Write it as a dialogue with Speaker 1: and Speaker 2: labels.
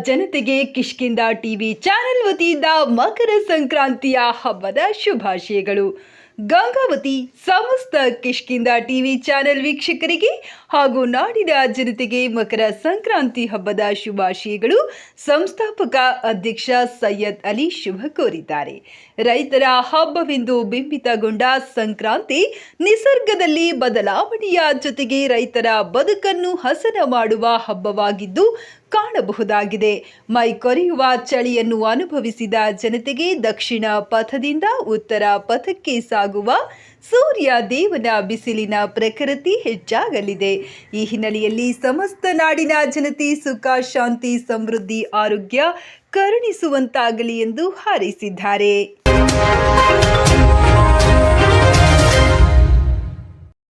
Speaker 1: ಜನತೆಗೆ Kishkindha TV channel ವತಿಯಿಂದ ಮಕರ ಸಂಕ್ರಾಂತಿಯ ಹಬ್ಬದ ಶುಭಾಶಯಗಳು. ಗಂಗಾವತಿ ಸಮಸ್ತ ಕಿಷ್ಕಿಂಧ ಟಿವಿ ಚಾನೆಲ್ ವೀಕ್ಷಕರಿಗೆ ಹಾಗೂ ನಾಡಿನ ಜನತೆಗೆ ಮಕರ ಸಂಕ್ರಾಂತಿ ಹಬ್ಬದ ಶುಭಾಶಯಗಳು. ಸಂಸ್ಥಾಪಕ ಅಧ್ಯಕ್ಷ ಸೈಯದ್ ಅಲಿ ಶುಭ ಕೋರಿದ್ದಾರೆ. ರೈತರ ಹಬ್ಬವೆಂದು ಬಿಂಬಿತಗೊಂಡ ಸಂಕ್ರಾಂತಿ ನಿಸರ್ಗದಲ್ಲಿ ಬದಲಾವಣೆಯ ಜೊತೆಗೆ ರೈತರ ಬದುಕನ್ನು ಹಸನ ಮಾಡುವ ಹಬ್ಬವಾಗಿದ್ದು ಕಾಣಬಹುದಾಗಿದೆ. ಮೈ ಕೊರೆಯುವ ಚಳಿಯನ್ನು ಅನುಭವಿಸಿದ ಜನತೆಗೆ ದಕ್ಷಿಣ ಪಥದಿಂದ ಉತ್ತರ ಪಥಕ್ಕೆ ಸಾಗುವ ಸೂರ್ಯ ದೇವನ ಬಿಸಿಲಿನ ಪ್ರಖರತೆ ಹೆಚ್ಚಾಗಲಿದೆ. ಈ ಹಿನ್ನೆಲೆಯಲ್ಲಿ ಸಮಸ್ತ ನಾಡಿನ ಜನತೆ ಸುಖ, ಶಾಂತಿ, ಸಮೃದ್ಧಿ, ಆರೋಗ್ಯ ಕರುಣಿಸುವಂತಾಗಲಿ ಎಂದು ಹಾರೈಸಿದ್ದಾರೆ.